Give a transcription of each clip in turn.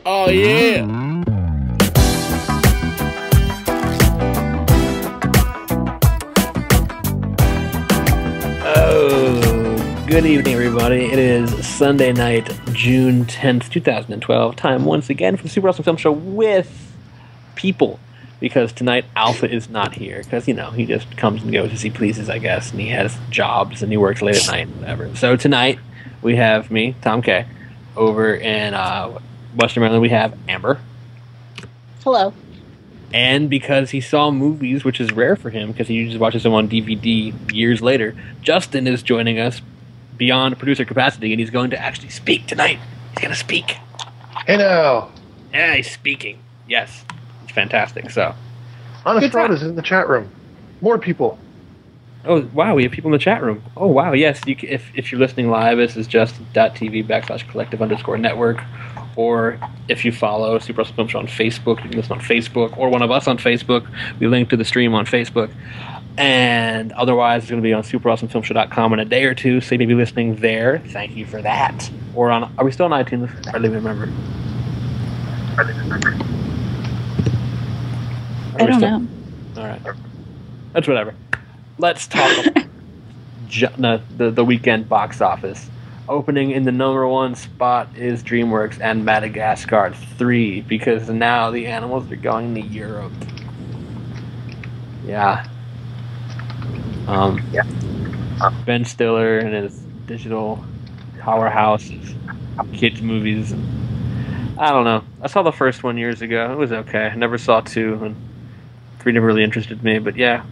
Oh, yeah. Oh, good evening, everybody. It is Sunday night, June 10th, 2012. Time once again for the Super Awesome Film Show with people. Because tonight, Alpha is not here. Because, you know, he just comes and goes as he pleases, I guess. And he has jobs and he works late at night, whatever. So tonight, we have me, Tom K. Over in Western Maryland, we have Amber. Hello. And because he saw movies, which is rare for him, because he usually watches them on DVD years later, Justin is joining us beyond producer capacity, and he's going to actually speak tonight. He's going to speak. Hey now. Yeah, he's speaking. Yes. It's fantastic. So, Honest Rod is in the chat room. More people. Oh, wow, we have people in the chat room. Oh, wow, yes. If you're listening live, this is just.tv/collective_network. Or if you follow Super Awesome Film Show on Facebook, you can listen on Facebook, or one of us on Facebook. We link to the stream on Facebook. And otherwise, it's going to be on superawesomefilmshow.com in a day or two, so you may be listening there. Thank you for that. Or are we still on iTunes? I don't even remember. I don't know. All right. That's whatever. Let's talk about the weekend box office. Opening in the #1 spot is DreamWorks and Madagascar 3, because now the animals are going to Europe. Yeah. Ben Stiller and his digital powerhouse of kids' movies. I don't know. I saw the first one years ago. It was okay. I never saw 2, and 3 never really interested me, but yeah.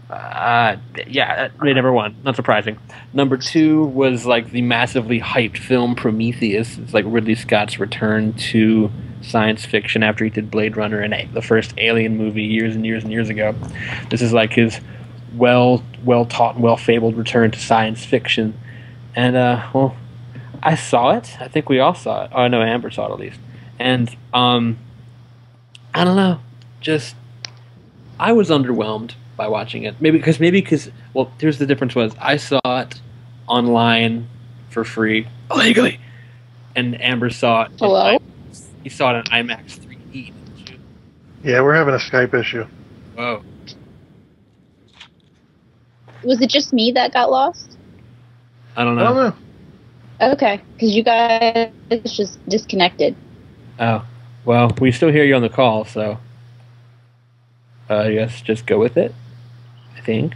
Number 1. Not surprising. Number 2 was like the massively hyped film Prometheus. It's like Ridley Scott's return to science fiction after he did Blade Runner and the first Alien movie years and years and years ago. This is like his well taught and well fabled return to science fiction. And well, I saw it. I think we all saw it. Oh, I know Amber saw it at least. And I don't know. Just I was underwhelmed by watching it. Maybe because well, here's the difference was I saw it online for free illegally, and Amber saw it. Hello? You saw it in IMAX 3D, didn't you? Yeah, we're having a Skype issue. Whoa. Was it just me that got lost? I don't I don't know. know. Okay, because you guys just disconnected. Oh, well, we still hear you on the call, so I guess just go with it. I think.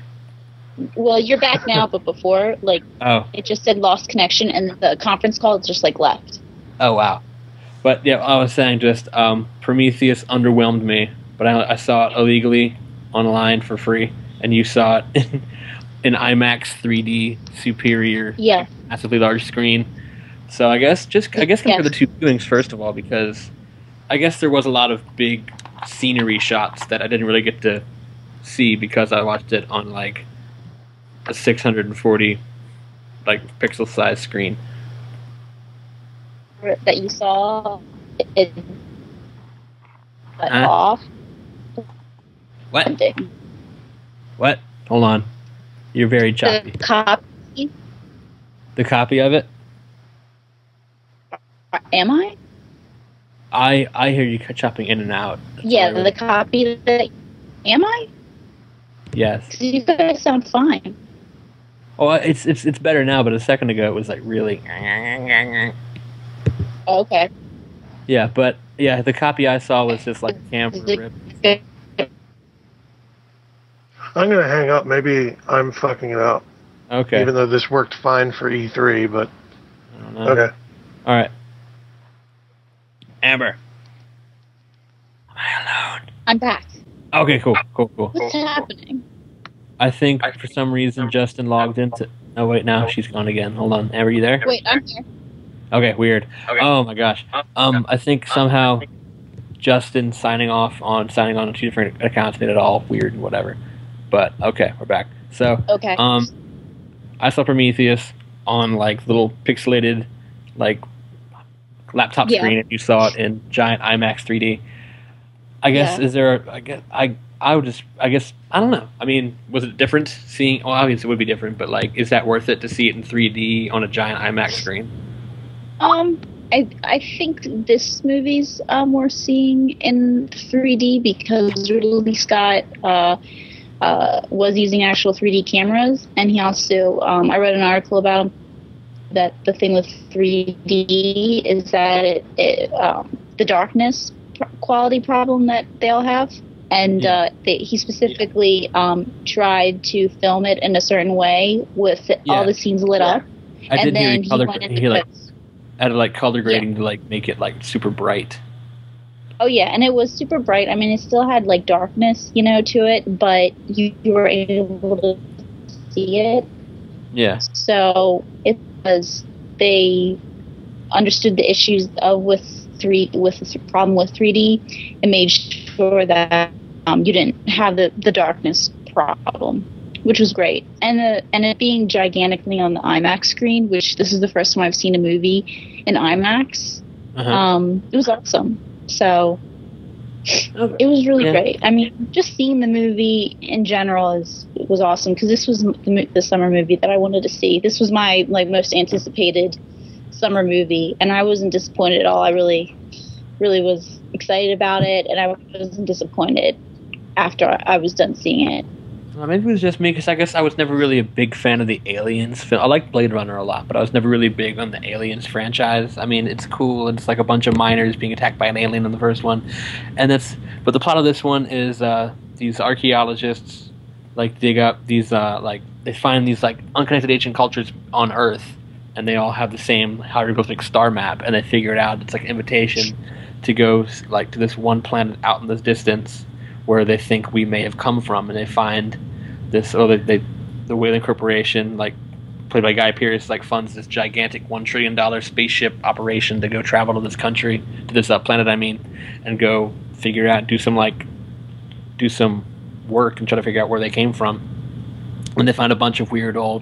Well, you're back now, but before, it just said lost connection, and the conference call just, left. Oh, wow. But, yeah, I was saying just Prometheus underwhelmed me, but I saw it illegally online for free, and you saw it in IMAX 3D superior, Yeah. massively large screen. So I guess compare the two viewings first of all, because I guess there was a lot of big scenery shots that I didn't really get to see because I watched it on a 640 pixel size screen. That you saw it off. What? What? Hold on. You're very choppy. The copy. The copy of it? Am I? I hear you chopping in and out. Yeah, the copy that. Am I? Yes. 'Cause you guys sound fine. Oh, it's better now, but a second ago it was really. Okay. Yeah, but yeah, the copy I saw was just like a camera rip. I'm going to hang up. Maybe I'm fucking it up. Okay. Even though this worked fine for E3, but... I don't know. Okay. All right. Amber. Am I alone? I'm back. Okay, cool. What's happening? I think for some reason Justin logged into... Oh, wait, now she's gone again. Hold on. Amber, you there? Wait, I'm here. Okay, weird. Oh, my gosh. I think somehow Justin signing on to 2 different accounts made it all weird and whatever. But, okay, we're back. So, Okay. I saw Prometheus on, little pixelated, laptop screen, and you saw it in giant IMAX 3D. I guess, is there... I guess, I don't know. I mean, was it different seeing... Well, obviously it would be different, but, is that worth it to see it in 3D on a giant IMAX screen? I think this movie's more seeing in 3D because Ridley Scott was using actual 3D cameras, and he also I read an article about him that the thing with 3D is that the darkness quality problem that they all have, and he specifically tried to film it in a certain way with all the scenes lit up. I did hear he added like color grading to like make it like super bright. Oh yeah, and it was super bright. I mean, it still had like darkness, you know, to it, but you were able to see it. Yeah. So it was, they understood the issues with the problem with 3D and made sure that you didn't have the darkness problem, which was great. And it being gigantically on the IMAX screen, which this is the first time I've seen a movie in IMAX. It was awesome. So it was really great. I mean, just seeing the movie in general was awesome because this was the summer movie that I wanted to see. This was my most anticipated summer movie, and I wasn't disappointed at all. I really, really was excited about it, and I wasn't disappointed after I was done seeing it. Maybe it was just me because I guess I was never really a big fan of the Aliens film. I like Blade Runner a lot, but I was never really big on the Aliens franchise. I mean, it's cool. It's like a bunch of miners being attacked by an alien in the first one, but the plot of this one is these archaeologists like dig up these they find these like unconnected ancient cultures on Earth, and they all have the same hieroglyphic star map, and they figure it out. It's like an invitation to go like to this one planet out in the distance where they think we may have come from, and they find this. The Whaling Corporation, like played by Guy Pearce, like funds this gigantic $1 trillion spaceship operation to go travel to this country, to this planet, and go figure out, do some work and try to figure out where they came from. And they find a bunch of weird old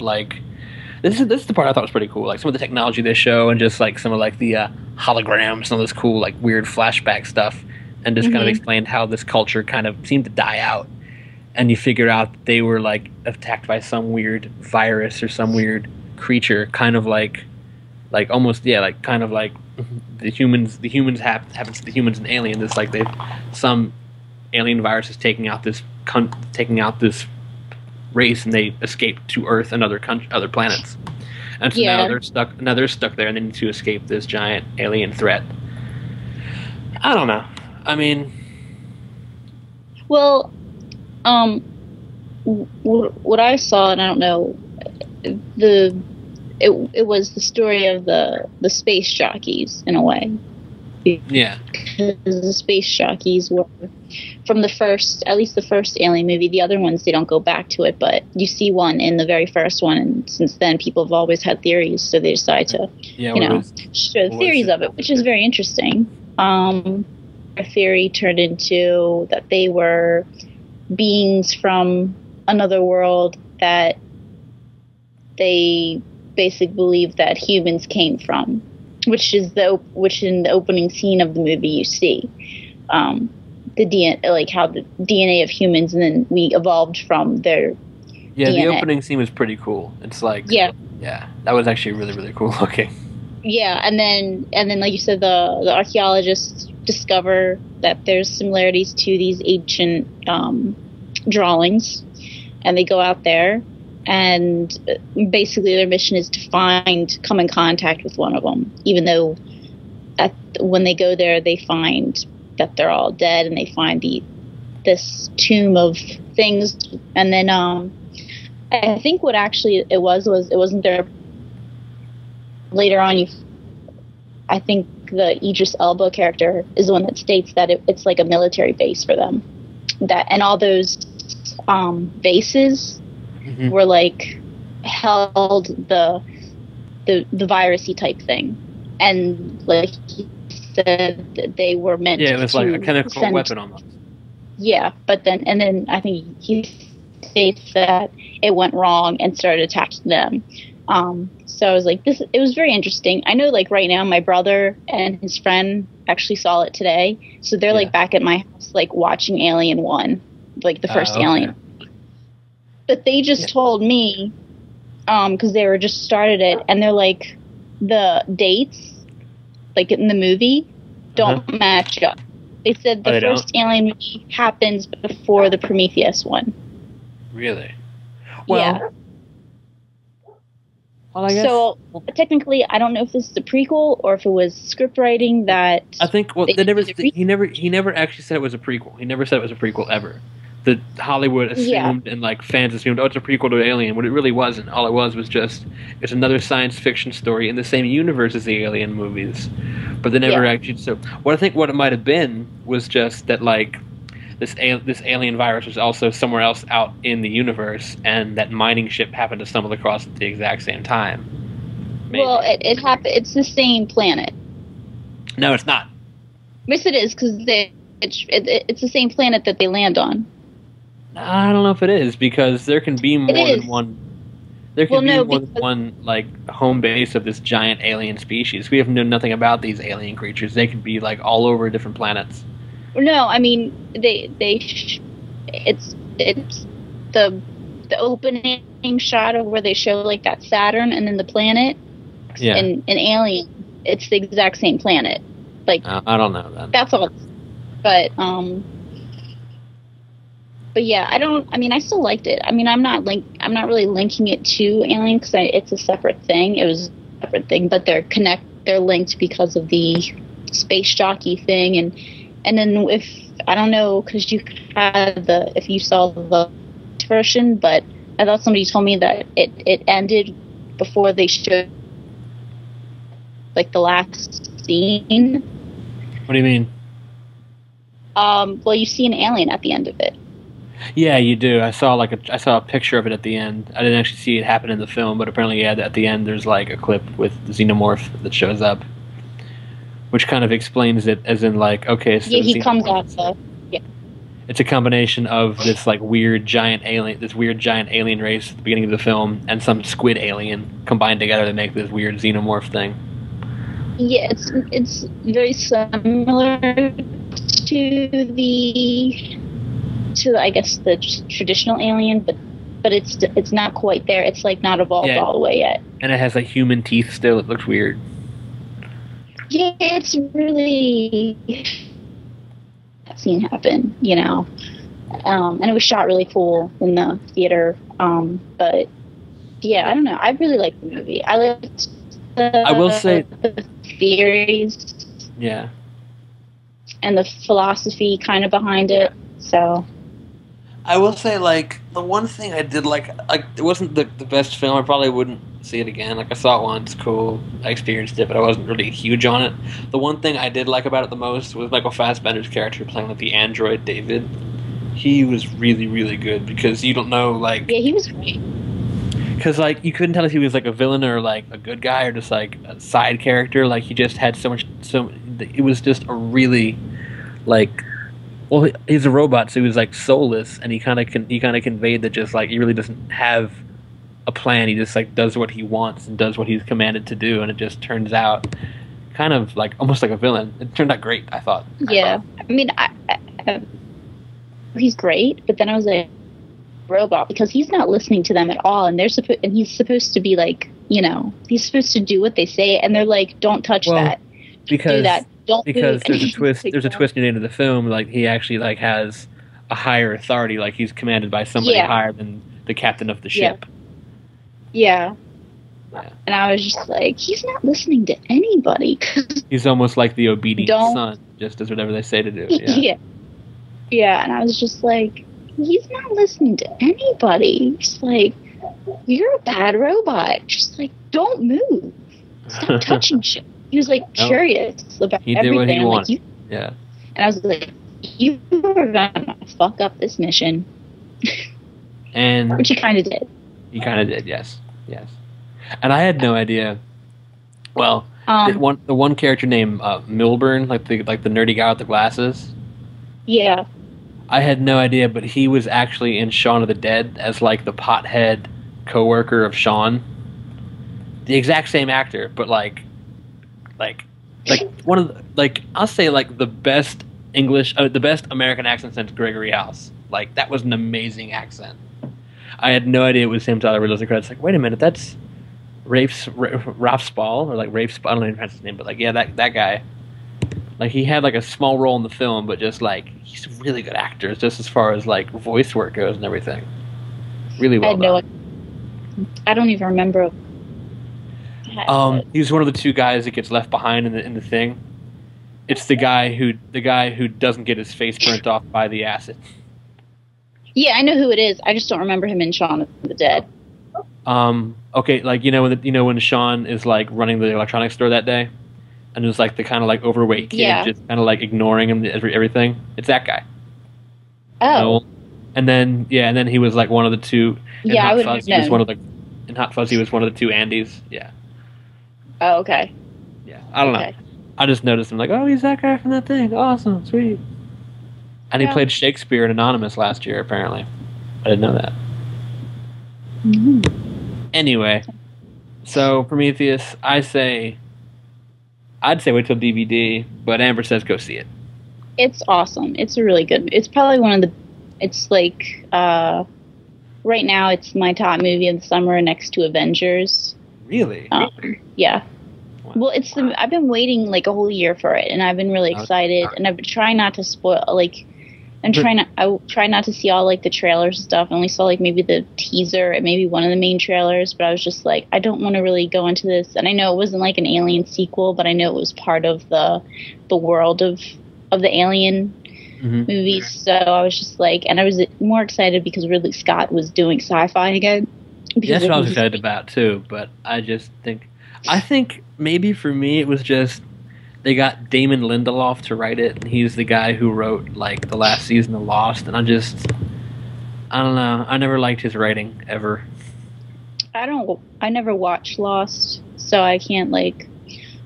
This is the part I thought was pretty cool. Like some of the technology they show, and just like some of like the holograms, some of this cool like weird flashback stuff. And just kind of explained how this culture kind of seemed to die out. And you figure out they were like attacked by some weird virus or some weird creature, kind of like almost kind of like the humans happens to the humans and alien. It's like some alien virus is taking out this race, and they escape to Earth and other planets. And so now they're stuck there, and they need to escape this giant alien threat. I don't know. I mean, well, what I saw, and I don't know, it was the story of the space jockeys in a way. Yeah, because the space jockeys were from at least the first Alien movie. The other ones, they don't go back to it, but you see one in the very first one, and since then people have always had theories, so they decide to show theories of it, which is very interesting. A theory turned into that they were beings from another world that they basically believe that humans came from, which in the opening scene of the movie you see the DNA, like how the DNA of humans, and then we evolved from their DNA. The opening scene was pretty cool. It's like that was actually really, really cool looking. Yeah, and then like you said, the archaeologists discover that there's similarities to these ancient drawings, and they go out there, and basically their mission is to come in contact with one of them, even though when they go there they find that they're all dead, and they find this tomb of things. And then I think what actually it wasn't there. Later on, I think the Idris Elba character is the one that states that it's like a military base for them. That and all those bases were like held the virusy type thing, and like he said that they were meant. Yeah, it was like a chemical weapon almost. Yeah, but then I think he states that it went wrong and started attacking them. So I was like, it was very interesting. I know, like, right now, my brother and his friend actually saw it today. So they're, like, back at my house, like, watching Alien 1, like, the first Alien. But they just told me, because they were just started it, and they're like, the dates like in the movie, don't match up. They said the first Alien movie happens before the Prometheus one. Really? Well, yeah. Well, I guess, so technically, I don't know if this is a prequel or if it was script writing that. I think he never actually said it was a prequel. He never said it was a prequel ever. The Hollywood assumed and like fans assumed, oh, it's a prequel to Alien. What it really wasn't. All it was just it's another science fiction story in the same universe as the Alien movies. But they never actually. So what I think what it might have been was just that like this alien virus was also somewhere else out in the universe, and that mining ship happened to stumble across it at the exact same time. Maybe. Well, it happened. It's the same planet. No, it's not. Yes, it is because it's the same planet that they land on. I don't know if it is because there can be more than one. There can be more than one like home base of this giant alien species. We have known nothing about these alien creatures. They could be like all over different planets. No, I mean it's the opening shot of where they show like that Saturn and then the planet. Yeah. And Alien, it's the exact same planet. Like I don't know that. That's all. But yeah, I still liked it. I mean, I'm not really linking it to Alien because it's a separate thing. It was a separate thing, but they're linked because of the space jockey thing, and then if I don't know because you had if you saw the version, but I thought somebody told me that it ended before they showed like the last scene. What do you mean? Well, you see an alien at the end of it. Yeah, you do. I saw a picture of it at the end. I didn't actually see it happen in the film, but apparently, yeah, at the end there's like a clip with the xenomorph that shows up, which kind of explains it as in like, okay, so he comes out. It's a combination of this like weird giant alien race at the beginning of the film and some squid alien combined together to make this weird xenomorph thing. Yeah, it's very similar to I guess the traditional Alien, but it's not quite there. It's like not evolved all the way yet. And it has like human teeth still. It looks weird. Yeah, it's really that scene happened, you know, and it was shot really cool in the theater. But yeah, I don't know. I really liked the movie. I liked I will say the theories. Yeah. And the philosophy kind of behind it. So I will say, like, the one thing I did like it wasn't the best film. I probably wouldn't see it again. Like, I saw it once, cool. I experienced it, but I wasn't really huge on it. The one thing I did like about it the most was Michael Fassbender's character playing like the android David. He was really, really good because you don't know, like... Yeah, he was great. Because, like, you couldn't tell if he was, like, a villain or, like, a good guy or just, like, a side character. Like, he just had it was just a really, like... Well, he's a robot, so he was like soulless, and he kind of conveyed that just like he really doesn't have a plan. He just like does what he wants and does what he's commanded to do, and it just turns out kind of like almost like a villain. It turned out great, I thought. Yeah, I mean, he's great, but then I was like, robot because he's not listening to them at all, and he's supposed to be like, you know, he's supposed to do what they say, and they're like, don't touch that, do that. Because there's a twist. There's a twist near the end of the film. Like he actually like has a higher authority. Like he's commanded by somebody higher than the captain of the ship. Yeah. And I was just like, he's not listening to anybody. He's almost like the obedient son. Just does whatever they say to do. Yeah. Yeah. And I was just like, he's not listening to anybody. Just like, you're a bad robot. Just like, don't move. Stop touching shit. He was like curious about everything. He did what he wanted. Yeah. And I was like, you are gonna fuck up this mission. And which he kind of did. He kind of did, yes. And I had no idea. Well, the one character named Milburn, like the nerdy guy with the glasses. Yeah. I had no idea, but he was actually in Shaun of the Dead as like the pothead coworker of Shaun. The exact same actor, but like one of the, like I'll say like the best the best American accent since Gregory House. Like that was an amazing accent. I had no idea it was him till I realized the credits. Like, wait a minute, that's Ralph Spall, or like Rafe Spall, I don't know if that's his name, but like, yeah, that guy. Like, he had like a small role in the film, but just like, he's a really good actor, just as far as like voice work goes and everything. Really well done. I don't even remember. He was one of the two guys that gets left behind in the thing. It's the guy who doesn't get his face burnt off by the acid. Yeah, I know who it is. I just don't remember him in Shaun of the Dead. Okay, like, when Sean is like running the electronics store that day, and there's like the kind of like overweight kid just kind of like ignoring him everything. It's that guy. Oh. And then he was like one of the two. In Hot Fuzz, he was one of the. In Hot Fuzz, he was one of the two Andys. Yeah. Oh, okay. Yeah, I don't know. I just noticed him like, oh, he's that guy from that thing. Awesome, sweet. And he played Shakespeare in Anonymous last year, apparently. I didn't know that. Mm-hmm. Anyway, so Prometheus, I'd say wait till DVD, but Amber says go see it. It's awesome. It's a really good. It's probably one of the. It's like right now, it's my top movie of the summer next to Avengers. Really? Yeah. Well, I've been waiting like a whole year for it, and I've been really excited, and I've been trying not to spoil, like, I try not to see all like the trailers and stuff. I only saw like maybe the teaser and maybe one of the main trailers, but I was just like, I don't want to really go into this. And I know it wasn't like an Alien sequel, but I know it was part of the world of the Alien movies. So I was just like, and I was more excited because Ridley Scott was doing sci-fi again. That's what I was excited about too, but I think maybe for me it was just they got Damon Lindelof to write it, and he's the guy who wrote like the last season of Lost, and I don't know. I never liked his writing ever. I never watched Lost, so I can't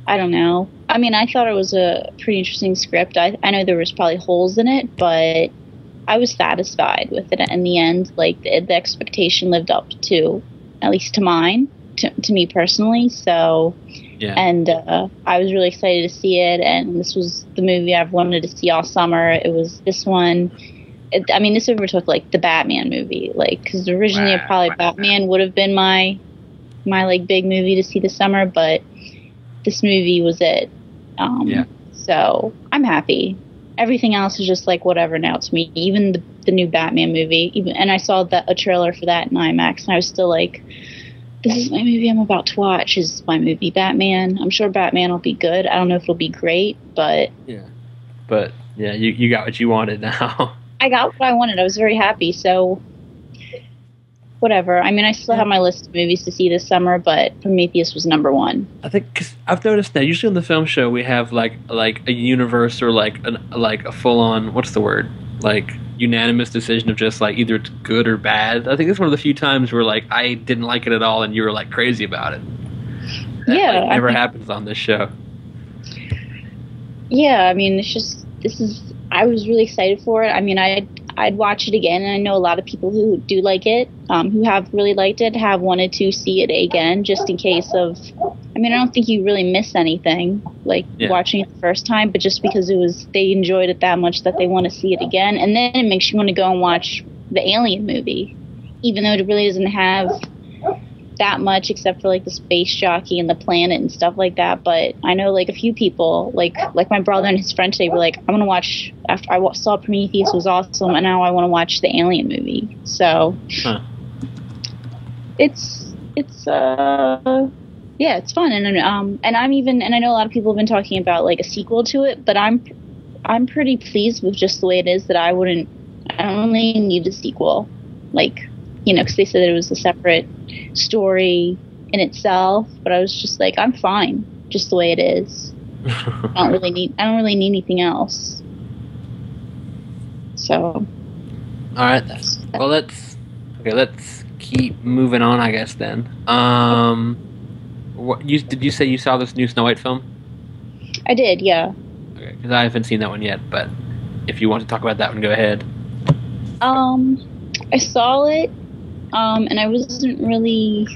I don't know. I mean, I thought it was a pretty interesting script. I know there was probably holes in it, but I was satisfied with it in the end. Like the expectation lived up to, at least to mine, to me personally. So. Yeah. And I was really excited to see it, and this was the movie I've wanted to see all summer. It was this one. This overtook like the Batman movie, because originally probably Batman would have been my like big movie to see this summer, but this movie was it. So I'm happy. Everything else is just like whatever now to me. Even the new Batman movie, and I saw a trailer for that in IMAX, and I was still like, this is my movie I'm about to watch. Is my movie Batman. I'm sure Batman will be good. I don't know if it'll be great, but... Yeah. But, yeah, you got what you wanted now. I got what I wanted. I was very happy, so... Whatever. I mean, I still have my list of movies to see this summer, but Prometheus was number one. I think, because I've noticed that usually on the film show we have, like a universe or, like a full-on... What's the word? Like... unanimous decision of just like either it's good or bad. I think it's one of the few times where like I didn't like it at all and you were like crazy about it. That, never happens on this show. Yeah, I mean, I was really excited for it. I mean, I'd watch it again, and I know a lot of people who do like it, who have really liked it, have wanted to see it again just in case of. I mean, I don't think you really miss anything watching it the first time, but just because they enjoyed it that much that they want to see it again, and then it makes you want to go and watch the Alien movie, even though it really doesn't have that much except for like the space jockey and the planet and stuff like that. But I know like a few people, like my brother and his friend today, were like, I'm gonna watch after I saw Prometheus was awesome, and now I want to watch the Alien movie. So it's yeah, it's fun, and I know a lot of people have been talking about like a sequel to it, but I'm pretty pleased with just the way it is. That I don't really need a sequel, because they said that it was a separate story in itself. But I was just like, I'm fine just the way it is. I don't really need anything else. So, all right, well, let's keep moving on, I guess. Then, did you say you saw this new Snow White film? I did, yeah. Okay, because I haven't seen that one yet. But if you want to talk about that one, go ahead. I saw it, and I wasn't really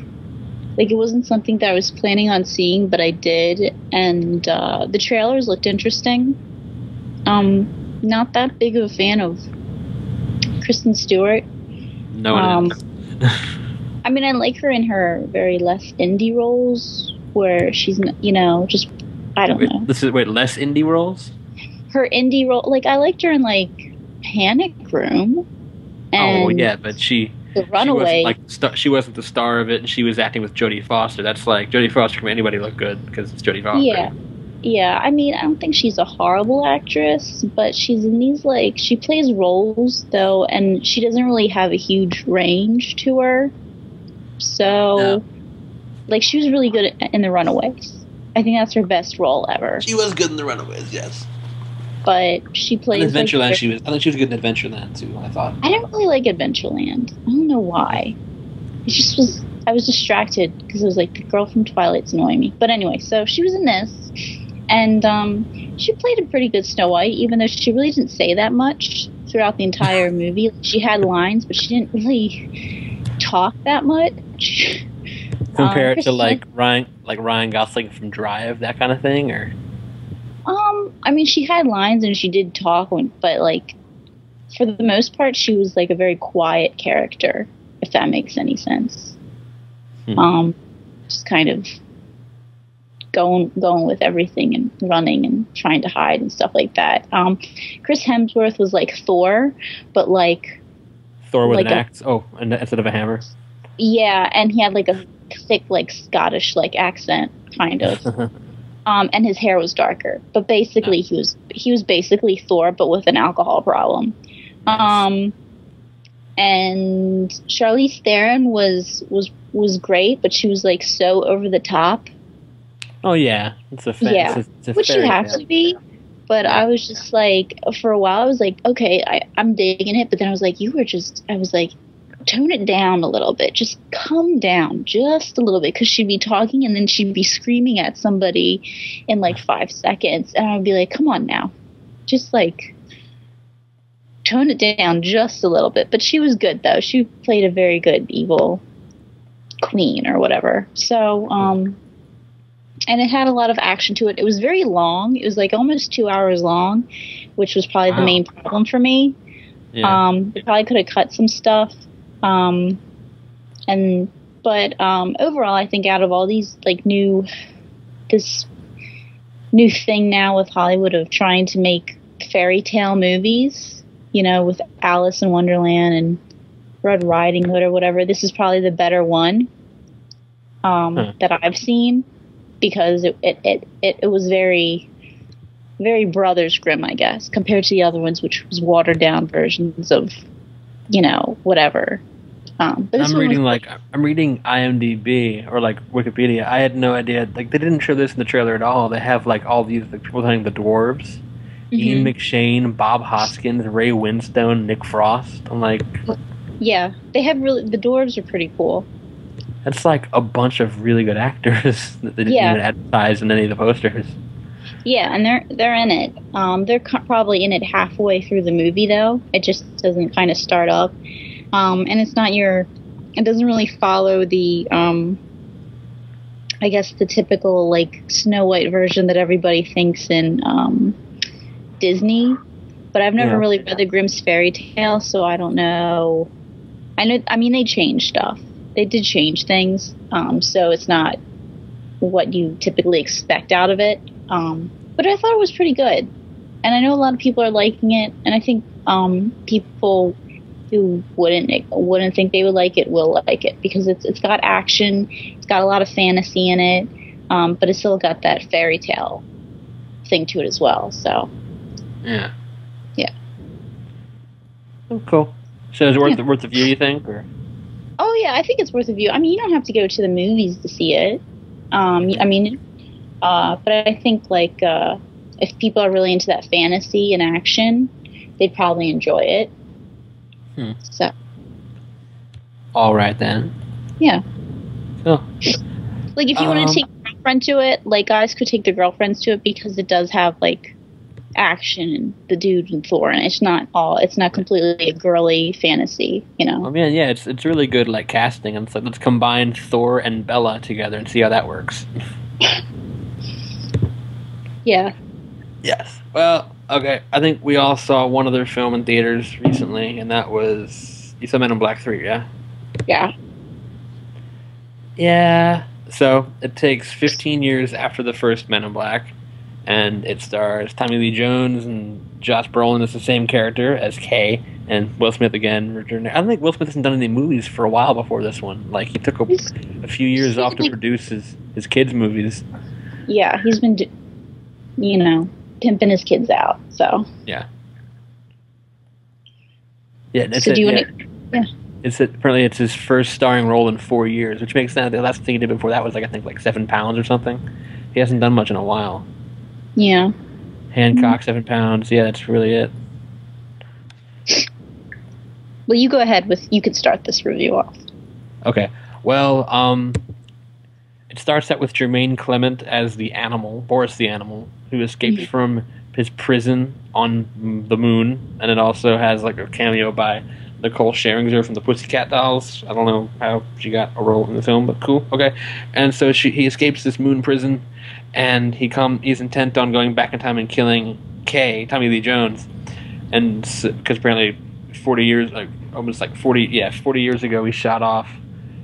it wasn't something that I was planning on seeing, but I did, and the trailers looked interesting. Not that big of a fan of Kristen Stewart. No one is. I mean, I like her in her very less indie roles where she's, just, I don't know. Less indie roles? Her indie role, like, I liked her in, like, Panic Room. And yeah, but The Runaway. She wasn't the star of it, and she was acting with Jodie Foster. That's like, Jodie Foster can make anybody look good because it's Jodie Foster. Yeah, I mean, I don't think she's a horrible actress, but she's in these, like, she plays roles, though, and she doesn't really have a huge range to her. So, like, she was really good in The Runaways. I think that's her best role ever. She was good in The Runaways, yes. But she plays... In Adventureland, I think she was good in Adventureland, too, I thought. I didn't really like Adventureland. I don't know why. It just was... I was distracted because it was like, the girl from Twilight's annoying me. But anyway, so she was in this, and she played a pretty good Snow White, even though she really didn't say that much throughout the entire movie. She had lines, but she didn't really talk that much. Compare it to Ryan Gosling from Drive, that kind of thing, or? I mean, she had lines and she did talk, but like, for the most part, she was like a very quiet character, if that makes any sense. Just kind of going with everything and running and trying to hide and stuff like that. Chris Hemsworth was like Thor, but like Thor with an axe. Instead of a hammer. Yeah, and he had like a thick, like Scottish, like accent, kind of. And his hair was darker, but basically he was basically Thor, but with an alcohol problem. Nice. And Charlize Theron was great, but she was like so over the top. Oh yeah, it's which you have to be. But I was just like, for a while, I was like, okay, I'm digging it. But then I was like, tone it down a little bit. Just calm down just a little bit. Because she'd be talking and then she'd be screaming at somebody in like 5 seconds. And I'd be like, come on now. Just like tone it down just a little bit. But she was good, though. She played a very good evil queen or whatever. So, and it had a lot of action to it. It was very long. It was like almost 2 hours long, which was probably the main problem for me. Yeah. They probably could have cut some stuff. But overall, I think out of all these like this new thing now with Hollywood of trying to make fairy tale movies, with Alice in Wonderland and Red Riding Hood or whatever, this is probably the better one that I've seen, because it was very, very Brothers Grimm, I guess, compared to the other ones, which was watered down versions of whatever. But I'm reading IMDb or like Wikipedia. I had no idea. Like, they didn't show this in the trailer at all. They have like all these people playing the dwarves: Ian McShane, Bob Hoskins, Ray Winstone, Nick Frost. I'm like, yeah, they have the dwarves are pretty cool. That's like a bunch of really good actors that they didn't even advertise in any of the posters. Yeah, and they're in it. They're probably in it halfway through the movie, though. It just doesn't kind of start up. And it's not it doesn't really follow the, I guess, the typical, like, Snow White version that everybody thinks in Disney. But I've never really read the Grimm's fairy tale, so I don't know. I mean, they changed stuff. They did change things, so it's not what you typically expect out of it. But I thought it was pretty good. And I know a lot of people are liking it, and I think people who wouldn't think they would like it will like it, because it's got action, it's got a lot of fantasy in it, but it's still got that fairy tale thing to it as well. So yeah. Oh, cool. So is it worth the view, you think? Or? Oh yeah, I think it's worth a view. I mean, you don't have to go to the movies to see it. But I think like if people are really into that fantasy and action, they'd probably enjoy it. So. All right then. Yeah. Cool. Like if you want to take a girlfriend to it, like guys could take their girlfriends to it, because it does have like action and the dude and Thor, and it's not completely a girly fantasy, I mean, yeah, it's really good like casting, and so let's combine Thor and Bella together and see how that works. Yeah. Yes. Well, okay. I think we all saw one other film in theaters recently, and that was, you saw Men in Black 3, yeah? Yeah. Yeah. So it takes 15 years after the first Men in Black, and it stars Tommy Lee Jones and Josh Brolin as the same character as K, and Will Smith again returning. I don't think Will Smith hasn't done any movies for a while before this one. Like he took a few years off to produce his kids' movies. Yeah, he's been, pimping his kids out. So Yeah. Yeah. So do you want to? Yeah. Apparently it's his first starring role in 4 years, which makes sense. The last thing he did before that was I think 7 pounds or something. He hasn't done much in a while. Yeah. Hancock, 7 pounds. Yeah, that's really it. Well, you go ahead you could start this review off. Okay. Well, it starts out with Jermaine Clement as the animal, Boris the animal, who escapes from his prison on the moon, and it also has a cameo by Nicole Scherzinger from the Pussycat Dolls. I don't know how she got a role in the film, but cool. Okay. And so he escapes this moon prison, and he's intent on going back in time and killing Kay, Tommy Lee Jones, and because apparently 40 years ago he shot off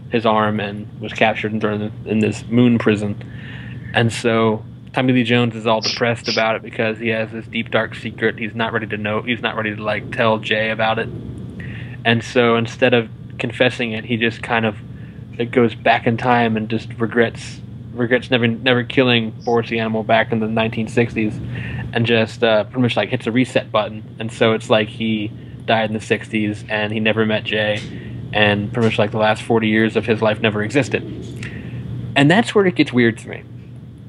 his arm and was captured in this moon prison, and so Tommy Lee Jones is all depressed about it because he has this deep dark secret he's not ready to tell Jay about it, and so instead of confessing it, he just kind of goes back in time and just regrets never killing Boris the animal back in the 1960s, and just pretty much hits a reset button, and so it's he died in the 60s and he never met Jay, and pretty much the last 40 years of his life never existed. And that's where it gets weird to me,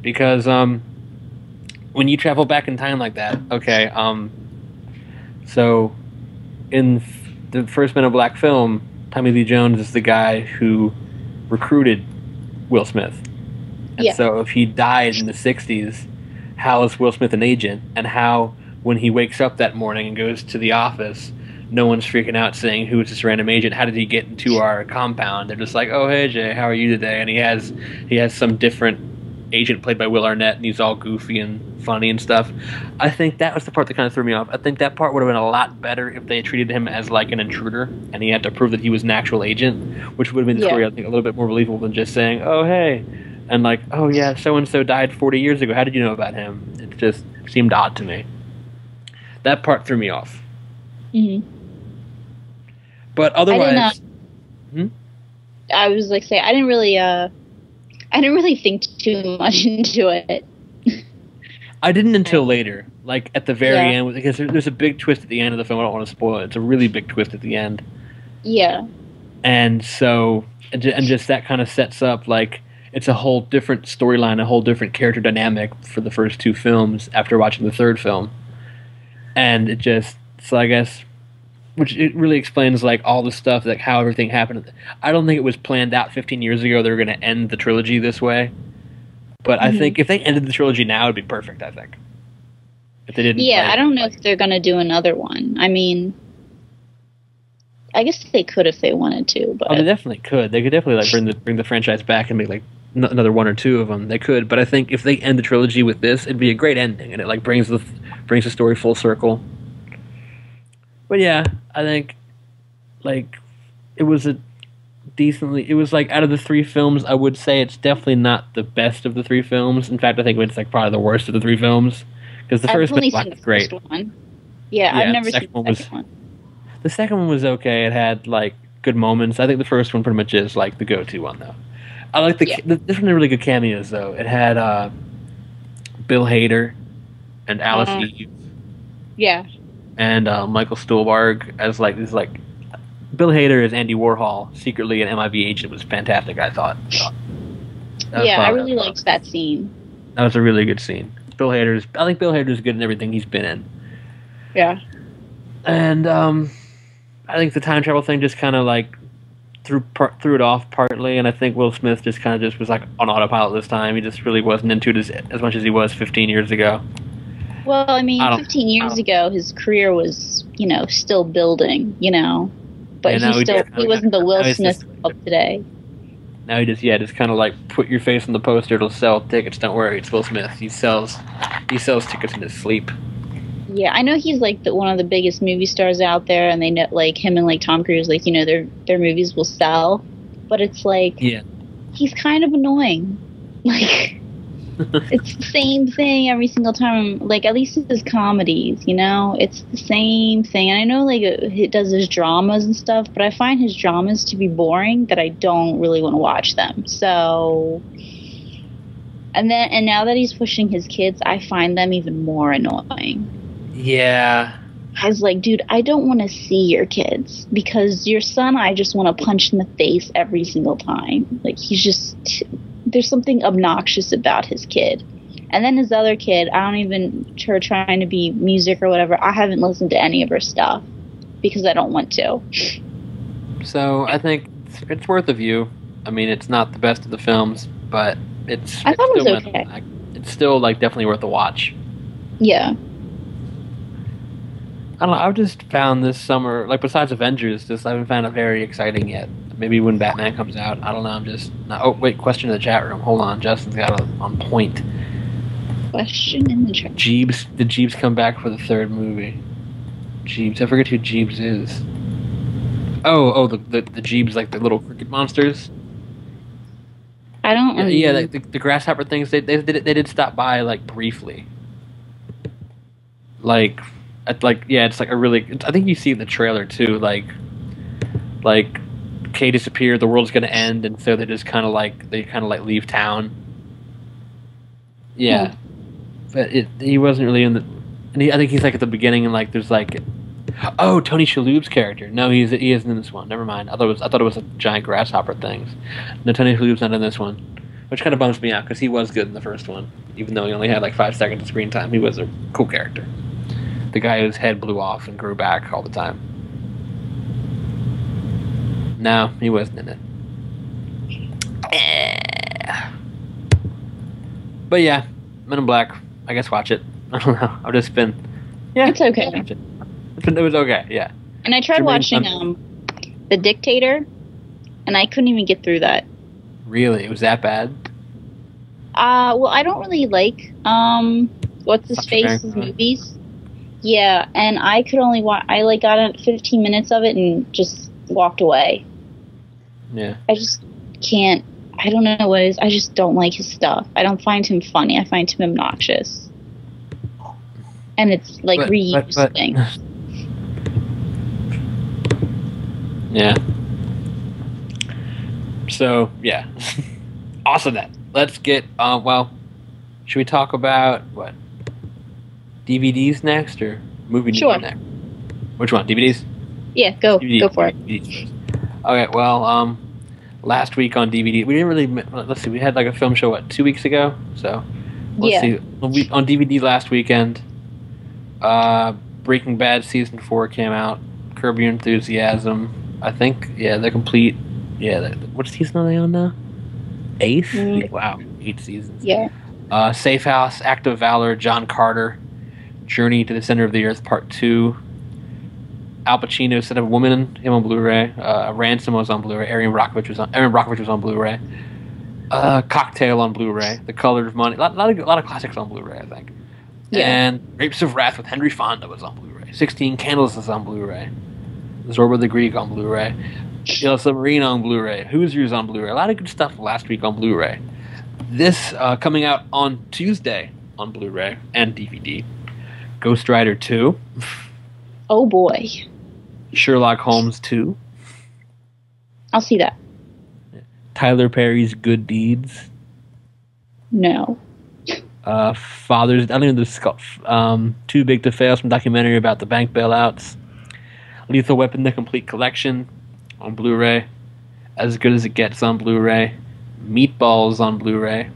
because when you travel back in time like that, okay, so in the first Men in Black film, Tommy Lee Jones is the guy who recruited Will Smith. And so if he died in the 60s, how is Will Smith an agent? And how, when he wakes up that morning and goes to the office, no one's freaking out saying, who is this random agent? How did he get into our compound? They're just like, oh, hey, Jay, how are you today? And he has some different agent played by Will Arnett, and he's all goofy and funny and stuff. I think that was the part that kind of threw me off. I think that part would have been a lot better if they treated him as an intruder, and he had to prove that he was an actual agent, which would have made the story, I think, a little bit more believable than just saying, oh, hey, and oh, yeah, so-and-so died 40 years ago. How did you know about him? It just seemed odd to me. That part threw me off. Mm-hmm. But otherwise... I was I didn't really think too much into it. I didn't until later, at the very end, because there's a big twist at the end of the film. I don't want to spoil it. It's a really big twist at the end. Yeah. And so, and just that kind of sets up, it's a whole different storyline, a whole different character dynamic for the first two films after watching the third film. And it just, so I guess, which it really explains all the stuff, how everything happened. I don't think it was planned out 15 years ago they were going to end the trilogy this way. But I think if they ended the trilogy now, it'd be perfect, I think. If they didn't. Yeah, I don't know if they're going to do another one. I mean, I guess they could if they wanted to. But they definitely could. They could definitely bring the franchise back and make another one or two of them. They could, but I think if they end the trilogy with this, it'd be a great ending, and it brings the story full circle. But yeah, I think it was out of the three films, I would say it's definitely not the best of the three films. In fact, I think it's probably the worst of the three films, because the first one was great. Yeah, I've never seen the second one. The second one was okay. It had good moments. I think the first one pretty much is the go-to one, though. I like this one had really good cameos, though. It had Bill Hader and Alice Eve. Yeah. And Michael Stuhlbarg as these Bill Hader as Andy Warhol, secretly an MIB agent, was fantastic, I thought. I really liked that scene. That was a really good scene. I think Bill Hader's good in everything he's been in. Yeah. And I think the time travel thing just kind of threw it off partly, and I think Will Smith just was on autopilot this time. He just really wasn't into it as much as he was 15 years ago. Well, I mean, 15 years ago, his career was, still building, but he wasn't the Will Smith of today. Now he just kind of put your face on the poster, it'll sell tickets, don't worry, it's Will Smith. He sells tickets in his sleep. Yeah, I know he's one of the biggest movie stars out there, and they know him and Tom Cruise, their movies will sell, but it's yeah. he's kind of annoying. Like, it's the same thing every single time. Like, at least his comedies, you know? It's the same thing. And I know, like, he does his dramas and stuff, but I find his dramas to be boring that I don't really want to watch them. So... And now that he's pushing his kids, I find them even more annoying. Yeah. I was like, dude, I don't want to see your kids because your son, I just want to punch in the face every single time. Like, he's just, there's something obnoxious about his kid. And then his other kid, I don't even, her trying to be music or whatever, I haven't listened to any of her stuff because I don't want to. So I think it's worth a view. I mean, it's not the best of the films, but I thought it was okay. It's still, like, definitely worth a watch. Yeah. I don't know, I've just found this summer, like, besides Avengers, I haven't found it very exciting yet. Maybe when Batman comes out, I don't know, I'm just... Oh, wait, question in the chat room. Hold on, Justin's got it on point. Question in the chat room. Jeeves, did Jeeves come back for the third movie? Jeeves, I forget who Jeeves is. Oh, the Jeeves, like the little cricket monsters? I don't know. Yeah, like the grasshopper things, they did stop by, like, briefly. It's like a really... I think you see in the trailer, too, like Kay disappeared, the world's gonna end, and so they just kind of leave town. Yeah. But he wasn't really in the... And I think he's, like, at the beginning, and, like, there's, like... Oh, Tony Shalhoub's character. No, he isn't in this one. Never mind. I thought it was a giant grasshopper things. No, Tony Shalhoub's not in this one. Which kind of bums me out, because he was good in the first one. Even though he only had, like, 5 seconds of screen time, he was a cool character. The guy whose head blew off and grew back all the time. No, he wasn't in it. But yeah, Men in Black. I guess watch it. I don't know. I've just been... Yeah, it's okay. It was okay, yeah. And I tried watching The Dictator, and I couldn't even get through that. Really? It was that bad? Well, I don't really like what's-his-face's movies. Yeah, and I could only watch... I, like, got 15 minutes of it and just walked away. Yeah. I just can't... I don't know what it is. I just don't like his stuff. I don't find him funny. I find him obnoxious. And it's, like, reused things. Yeah. So, yeah. Awesome then. Let's get, should we talk about, what? DVDs next, or movie news next? Which one? DVDs? Yeah, go for it. DVDs. Okay, well, last week on DVD, we didn't really, let's see, we had like a film show, 2 weeks ago? So, let's see. On DVD last weekend, Breaking Bad Season 4 came out, Curb Your Enthusiasm, I think, the complete, what season are they on now? 8th? Yeah, wow, 8 seasons. Yeah. Safe House, Act of Valor, John Carter, Journey to the Center of the Earth Part 2, Al Pacino, Son of a Woman, him on Blu-ray, Ransom was on Blu-ray, Aaron Brockovich was on Blu-ray, Cocktail on Blu-ray, The Color of Money, a lot of classics on Blu-ray, I think. Yeah. And Grapes of Wrath with Henry Fonda was on Blu-ray, 16 Candles is on Blu-ray, Zorba the Greek on Blu-ray, Yellow Submarine on Blu-ray, Hoosiers on Blu-ray, a lot of good stuff last week on Blu-ray. This coming out on Tuesday on Blu-ray and DVD, Ghost Rider 2. Oh boy. Sherlock Holmes 2. I'll see that. Tyler Perry's Good Deeds. No. Fathers... I don't even know this is called. Too Big to Fail, some documentary about the bank bailouts. Lethal Weapon, The Complete Collection on Blu-ray. As Good as It Gets on Blu-ray. Meatballs on Blu-ray.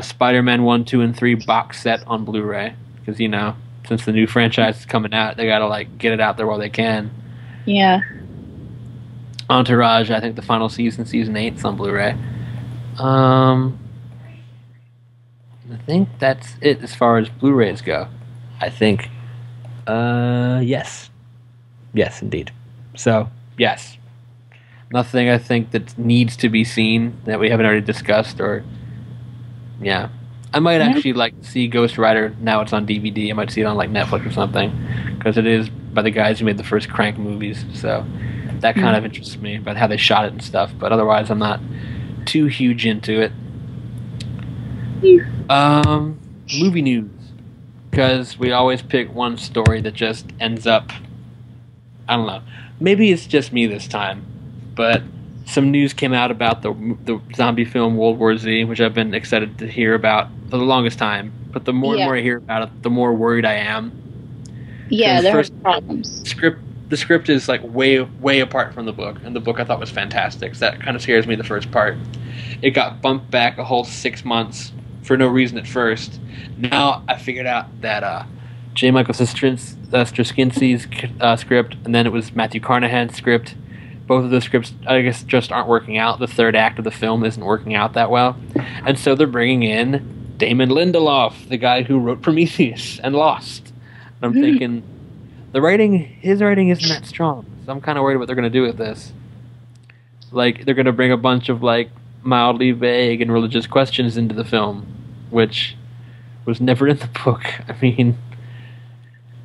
Spider-Man 1, 2, and 3 box set on Blu-ray. Because, since the new franchise is coming out, they gotta, like, get it out there while they can. Yeah. Entourage, I think the final season, season 8, is on Blu-ray. I think that's it as far as Blu-rays go. I think. Yes. Yes, indeed. So, yes. Nothing, I think, that needs to be seen that we haven't already discussed, or... Yeah. I might actually like see Ghost Rider now it's on DVD. I might see it on like Netflix or something, because it is by the guys who made the first Crank movies. So that kind of interests me about how they shot it and stuff. But otherwise, I'm not too huge into it. Movie news, because we always pick one story that just ends up. I don't know. Maybe it's just me this time, but some news came out about the zombie film World War Z, which I've been excited to hear about for the longest time. But the more and more I hear about it, the more worried I am. Yeah, there are problems. The script is like way apart from the book, and the book I thought was fantastic. So that kind of scares me. The first part, it got bumped back a whole 6 months for no reason at first. Now I figured out that J. Michael Straczynski's script, and then it was Matthew Carnahan's script. Both of those scripts, I guess, just aren't working out. The third act of the film isn't working out that well, and so they're bringing in Damon Lindelof, the guy who wrote Prometheus and Lost. And I'm thinking, his writing isn't that strong, so I'm kind of worried what they're going to do with this. Like, they're going to bring a bunch of like mildly vague and religious questions into the film, which was never in the book. I mean,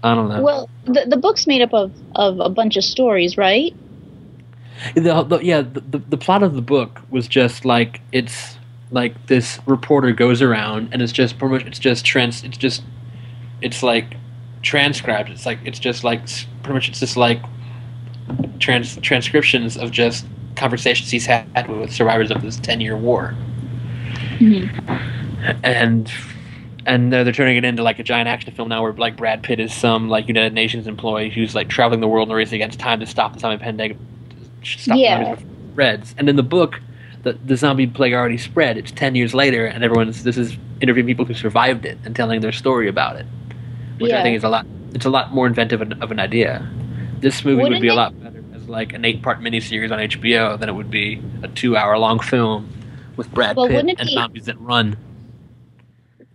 I don't know. Well, the book's made up of a bunch of stories, right? The plot of the book was just like, it's like this reporter goes around and it's just pretty much it's like transcribed. It's just like transcriptions of just conversations he's had with survivors of this 10-year war. And they're turning it into like a giant action film now, where like Brad Pitt is some like United Nations employee who's like traveling the world in a race against time to stop the zombie pandemic. Stop the zombies before it spreads. And in the book, the zombie plague already spread. It's 10 years later, and this is interviewing people who survived it and telling their story about it, which I think is a lot more inventive of an idea. This movie would be a lot better as like an 8-part miniseries on HBO than it would be a 2-hour-long film with Brad Pitt and zombies that run.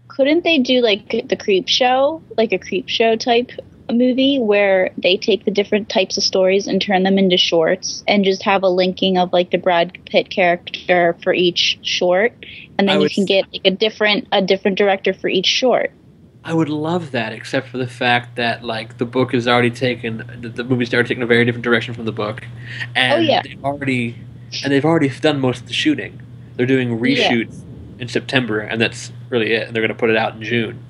Couldn't they do like the Creep Show, like a Creep Show type movie where they take the different types of stories and turn them into shorts, and just have a linking of like the Brad Pitt character for each short, and then you can get like a different director for each short? I would love that, except for the fact that like the book is already the movie's already taken a very different direction from the book, and they've already done most of the shooting. They're doing reshoots in September, and that's really it. And they're going to put it out in June.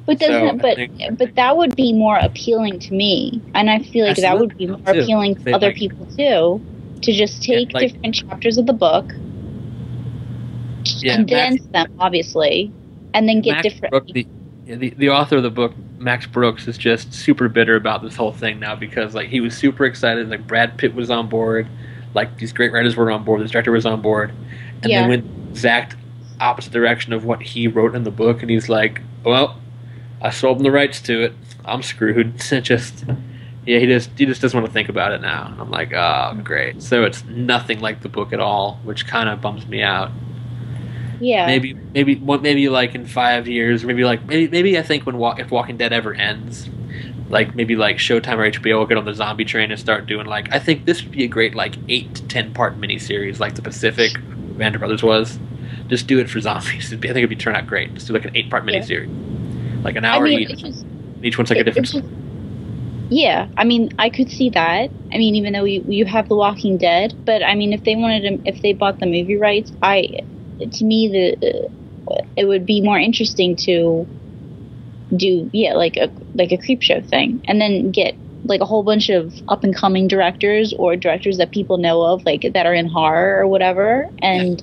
But but that would be more appealing to me, and I feel like that would be more appealing to other people too, to just take different chapters of the book, condense them obviously, and then get different. The author of the book, Max Brooks, is just super bitter about this whole thing now, because like he was super excited, like Brad Pitt was on board, like these great writers were on board, this director was on board, and they went exact opposite direction of what he wrote in the book, and he's like, well, I sold him the rights to it. I'm screwed. He just doesn't want to think about it now. And I'm like, oh, great. So it's nothing like the book at all, which kind of bums me out. Yeah. Maybe like in 5 years, maybe I think if Walking Dead ever ends, like maybe like Showtime or HBO will get on the zombie train and start doing like, I think this would be a great like 8 to 10 part miniseries, like The Pacific, Vander Brothers was. Just do it for zombies. I think it'd turn out great. Just do like an 8-part miniseries. Like an hour each. Each one's like a different story. Yeah, I mean, I could see that. I mean, even though you have The Walking Dead, but I mean, if they bought the movie rights, to me, it would be more interesting to do like a Creep Show thing, and then get like a whole bunch of up and coming directors or directors that people know of, like that are in horror or whatever, and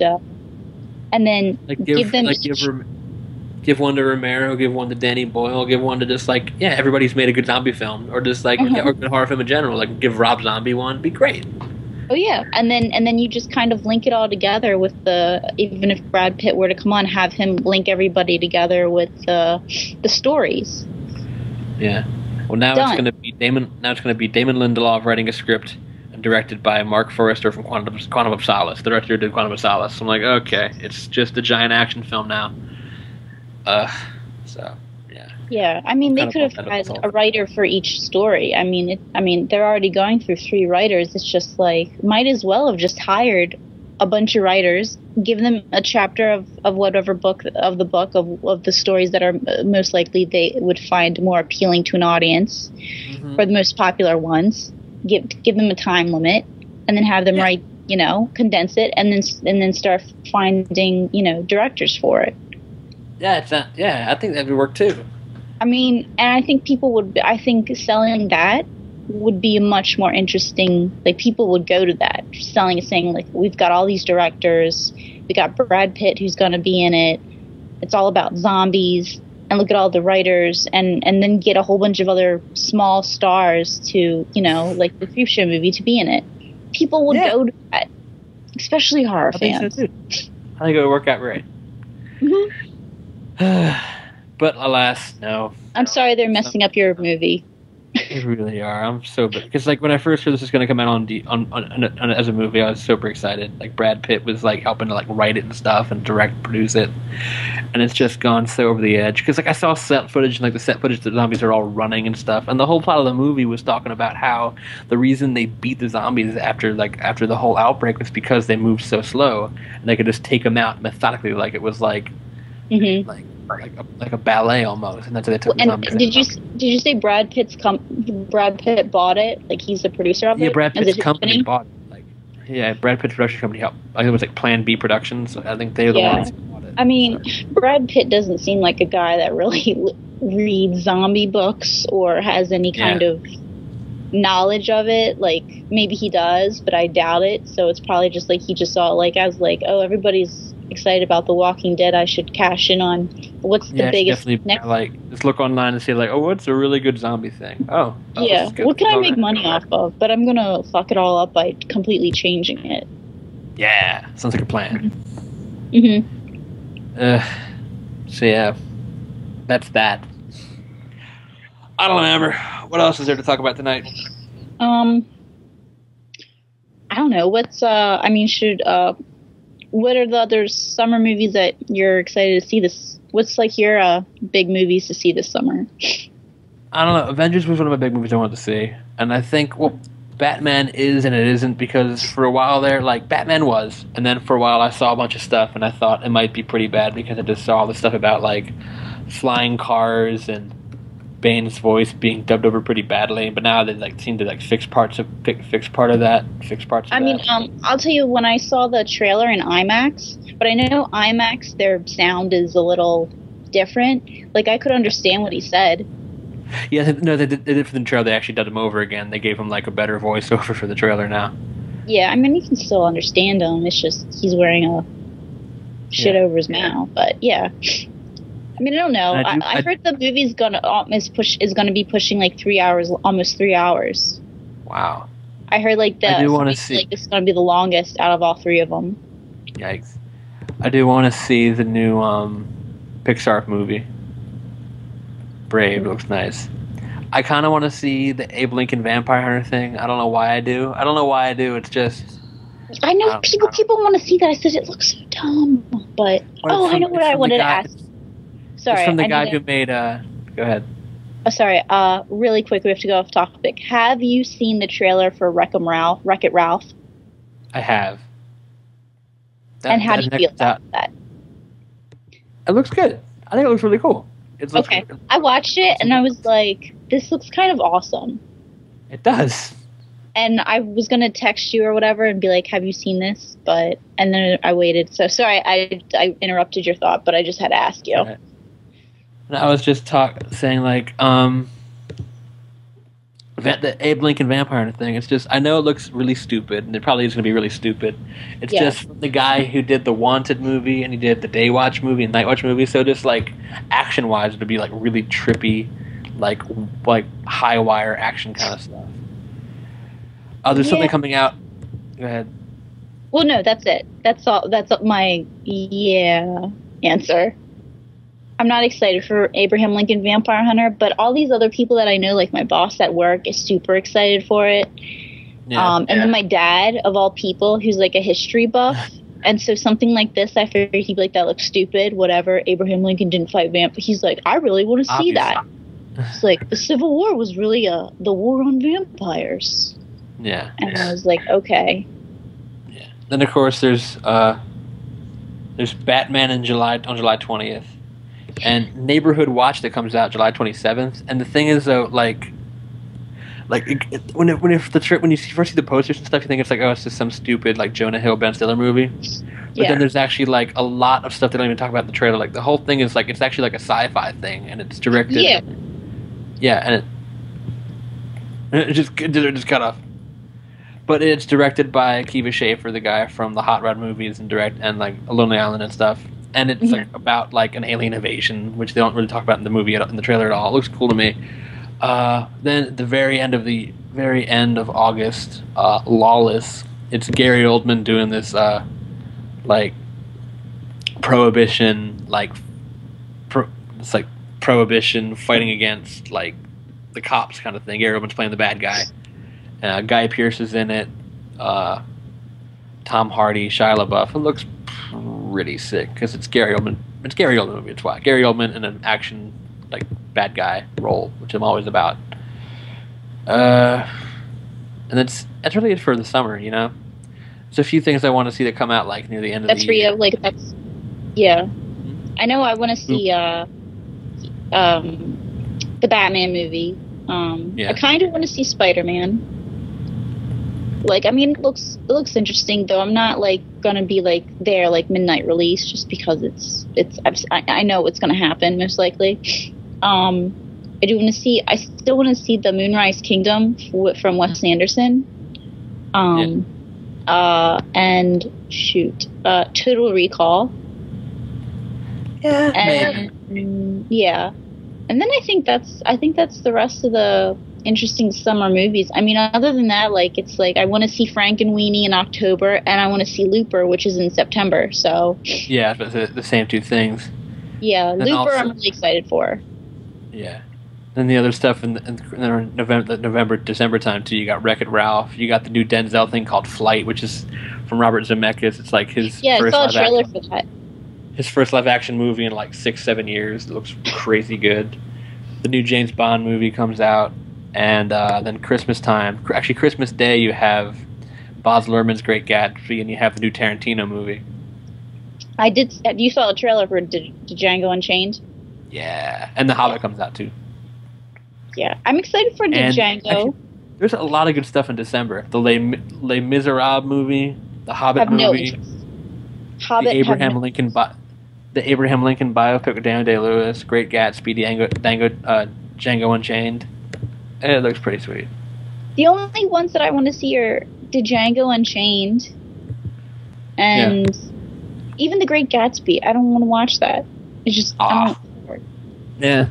then like give one to Romero, give one to Danny Boyle, give one to just like everybody's made a good zombie film, or just like or a good horror film in general. Like give Rob Zombie one, be great. Oh yeah, and then you just kind of link it all together with even if Brad Pitt were to come on, have him link everybody together with the stories. Yeah. Well, now it's going to be Damon. Now it's going to be Damon Lindelof writing a script and directed by Mark Forrester from Quantum of Solace. The director who did Quantum of Solace. I'm like, okay, it's just a giant action film now. So yeah. Yeah, I mean, they could have had a writer for each story. I mean, they're already going through 3 writers. It's just like, might as well have just hired a bunch of writers, give them a chapter of whatever book of the stories that are most likely they would find more appealing to an audience, for the most popular ones. Give them a time limit, and then have them write condense it and then start finding, directors for it. Yeah, it's not. Yeah, I think that would work too. I mean, and I think I think selling that would be much more interesting. Like, people would go to that, selling it, saying, like, we've got all these directors, we got Brad Pitt who's going to be in it. It's all about zombies, and look at all the writers, and then get a whole bunch of other small stars to, like the Creepshow movie, to be in it. People would go to that, especially horror fans. I think so too. I think it would work out right. Mm-hmm. But alas, no. I'm sorry they're messing up your movie. They really are. I'm so bad because, like, when I first heard this was going to come out on as a movie, I was super excited. Like, Brad Pitt was like helping to like write it and stuff and direct, produce it, and it's just gone so over the edge. Because, like, I saw set footage and like the set footage, the zombies are all running and stuff, and the whole plot of the movie was talking about how the reason they beat the zombies after the whole outbreak was because they moved so slow and they could just take them out methodically, like it was like. Mm-hmm. Like a ballet almost, and that's how they took the zombies. Did you say Brad Pitt bought it? Like, he's the producer of it? Yeah, Brad Pitt's company bought it. Brad Pitt's production company helped. Like, it was like Plan B Productions. I think they were the ones who bought it. I mean, Brad Pitt doesn't seem like a guy that really reads zombie books or has any kind of knowledge of it. Like, maybe he does, but I doubt it. So it's probably just like he just saw it, like, as like, oh, everybody's excited about The Walking Dead, I should cash in on what's the biggest next. Like, just look online and see, like, oh, what's a really good zombie thing? What can I make money off of? But I'm gonna fuck it all up by completely changing it. Yeah, sounds like a plan. So yeah, that's that. I don't know, Amber. What else is there to talk about tonight? I don't know. What's what are the other summer movies that you're excited to see this? What's like your big movies to see this summer? I don't know. Avengers was one of my big movies I wanted to see, and I think Batman is and it isn't, because for a while there, like, Batman was, and then for a while I saw a bunch of stuff and I thought it might be pretty bad because I just saw all the stuff about like flying cars and Bane's voice being dubbed over pretty badly, but now they like seem to like fix parts of that. I mean, I'll tell you, when I saw the trailer in IMAX, but I know IMAX, their sound is a little different. Like, I could understand what he said. Yeah, no, they did for the trailer. They actually dubbed him over again. They gave him like a better voiceover for the trailer now. Yeah, I mean, you can still understand him. It's just he's wearing a shit over his mouth. But yeah. I mean, I don't know. I heard the movie's is gonna be pushing like 3 hours, almost 3 hours. Wow. I heard like I do want to see. Like, it's gonna be the longest out of all three of them. Yikes! I do want to see the new Pixar movie. Brave looks nice. I kind of want to see the Abe Lincoln Vampire Hunter thing. I don't know why I do. It's just. I know people want to see that. I said it looks so dumb, but I know what I wanted to ask. Sorry, it's from the guy who made. Go ahead. Oh, sorry. Really quick, we have to go off topic. Have you seen the trailer for Wreck-It Ralph? I have. And how do you feel about that? It looks good. I think it looks really cool. Okay. I watched it and I was like, this looks kind of awesome. It does. And I was going to text you or whatever and be like, have you seen this? And then I waited. So sorry, I interrupted your thought, but I just had to ask you. Right. I was just saying like, the Abe Lincoln Vampire thing. It's just, I know it looks really stupid, and it probably is going to be really stupid. It's just the guy who did the Wanted movie, and he did the Daywatch movie and Nightwatch movie. So just like action-wise, it would be like really trippy, like high wire action kind of stuff. There's something coming out. Go ahead. Well, no, that's it. That's all. That's my answer. I'm not excited for Abraham Lincoln Vampire Hunter, but all these other people that I know, like my boss at work, is super excited for it. And then my dad, of all people, who's like a history buff, and so something like this, I figured he'd be like, that looks stupid, whatever, Abraham Lincoln didn't fight vampires. He's like, I really want to see that. It's like, the Civil War was really the war on vampires. Yeah. And I was like, okay. Yeah. Then, of course, there's Batman on July 20th. And Neighborhood Watch that comes out July 27th. And the thing is, though, like, Like when you first see the posters and stuff, you think it's like, oh, it's just some stupid like Jonah Hill, Ben Stiller movie. But then there's actually like a lot of stuff they don't even talk about in the trailer. Like the whole thing is like it's actually like a sci-fi thing, and it's directed. And it just cut off. But it's directed by Akiva Schaffer, the guy from the Hot Rod movies and like Lonely Island and stuff. And it's like about like an alien invasion, which they don't really talk about in the movie in the trailer at all. It looks cool to me. Then at the very end of August, Lawless. It's Gary Oldman doing this like prohibition, it's like prohibition fighting against like the cops kind of thing. Gary Oldman's playing the bad guy. Guy Pearce is in it. Tom Hardy, Shia LaBeouf. It looks pretty sick because it's Gary Oldman. It's Gary Oldman movie. It's why Gary Oldman in an action like bad guy role, which I'm always about. And that's really it for the summer. You know, there's a few things I want to see that come out like near the end of the year. That's for you. Like that's yeah. I know. I want to see the Batman movie. I kind of want to see Spider-Man. Like, I mean, it looks interesting, though. I'm not like gonna be like there like midnight release just because I know what's gonna happen most likely. I still want to see the Moonrise Kingdom from Wes Anderson. And Total Recall. Yeah. Yeah. And then I think that's the rest of the interesting summer movies. I mean, other than that, like it's like I want to see Frankenweenie in October, and I want to see Looper, which is in September. So yeah, but the same two things. Yeah, and Looper, also, I'm really excited for. Yeah, then the other stuff in November, December time too. You got Wreck-It Ralph. You got the new Denzel thing called Flight, which is from Robert Zemeckis. It's like his first I saw a trailer for that. His first live-action movie in like 6-7 years. It looks crazy good. The new James Bond movie comes out, and then Christmas time, actually Christmas Day, you have Baz Luhrmann's Great Gatsby, and you have the new Tarantino movie. You saw the trailer for Django Unchained? Yeah, and The Hobbit comes out too. Yeah, I'm excited for Django. Actually, there's a lot of good stuff in December. The Les Miserables movie, the Hobbit movie, the Abraham Lincoln biopic with Daniel Day-Lewis, Great Gatsby, Django Unchained. It looks pretty sweet. The only ones that I want to see are Django Unchained and even The Great Gatsby. I don't want to watch that. It's just yeah.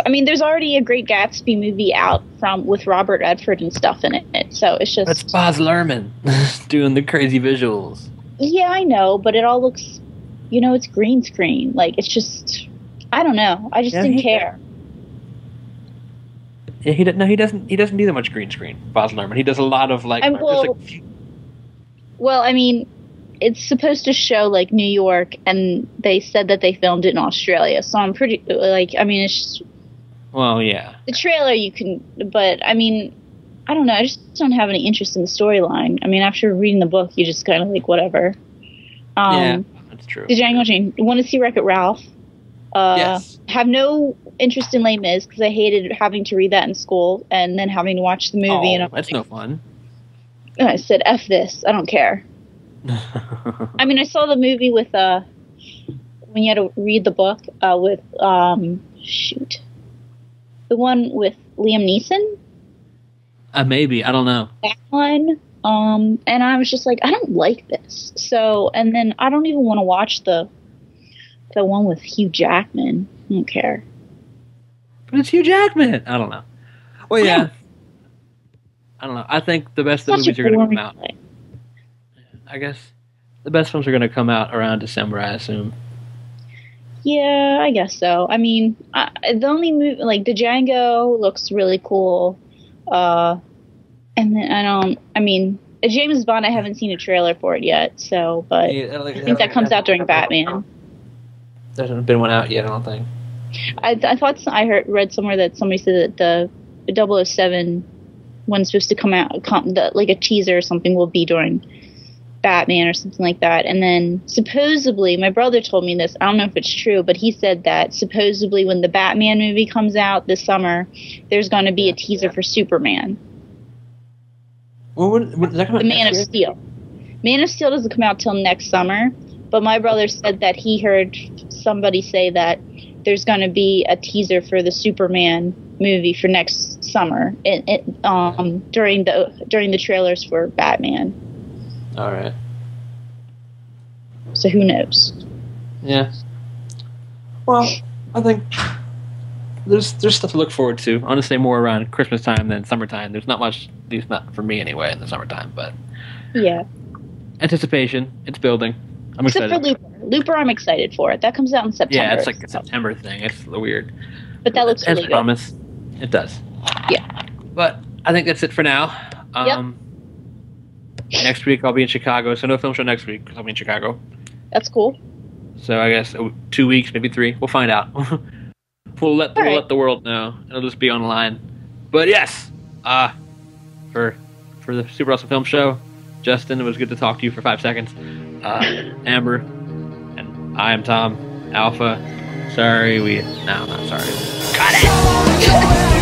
I mean, there's already a Great Gatsby movie out with Robert Redford and stuff in it, so it's just that's Baz Luhrmann doing the crazy visuals. Yeah, I know, but it all looks, it's green screen. Like it's just, I don't know. I just didn't care. Yeah, he doesn't do that much green screen. Baz Luhrmann. He does a lot of like. Well, I mean, it's supposed to show like New York, and they said that they filmed it in Australia. So I'm pretty it's just. Well, yeah. The trailer but I mean, I don't know. I just don't have any interest in the storyline. I mean, after reading the book, you just kind of like whatever. Yeah, that's true. Django Unchained. Want to see Wreck-It Ralph? Yes. Have no interest in Les Mis because I hated having to read that in school and then having to watch the movie. And that's no fun. And I said, "F this. I don't care." I mean, I saw the movie with when you had to read the book with the one with Liam Neeson. Maybe, I don't know. That one. And I was just like, I don't like this. So, and then I don't even want to watch the one with Hugh Jackman. I don't care. But it's Hugh Jackman. I don't know. Well, yeah. I don't know. I think the best movies are going to come out. I guess the best films are going to come out around December, I assume. Yeah, I guess so. I mean, the only movie, like the Django looks really cool. And then James Bond, I haven't seen a trailer for it yet, so, but I think that comes out during Batman. There hasn't been one out yet, I don't think. I thought read somewhere that somebody said that the 007 one's supposed to come out, like a teaser or something will be during Batman or something like that. And then supposedly, my brother told me this, I don't know if it's true, but he said that supposedly when the Batman movie comes out this summer, there's going to be a teaser for Superman. Well, when is that coming The out Man of next year? Steel. Man of Steel doesn't come out till next summer, but my brother said that he heard somebody say that there's going to be a teaser for the Superman movie for next summer, during the trailers for Batman. All right. So who knows? Yeah. Well, I think there's stuff to look forward to. Honestly, more around Christmas time than summertime. There's not much, at least not for me anyway, in the summertime. But Yeah. anticipation, it's building. I'm Except excited. for Looper. Looper, I'm excited for it. That comes out in September. Yeah, it's like a September thing. It's weird. But that looks really As good. promised, it does. Yeah. But I think that's it for now. Next week I'll be in Chicago, so no film show next week because I'll be in Chicago. That's cool. So I guess 2 weeks, maybe 3. We'll find out. we'll let the world know. It'll just be online. But yes, for the Super Awesome Film Show, Justin, it was good to talk to you for 5 seconds. Amber, and I am Tom Alpha. Sorry, no, not sorry. Got it.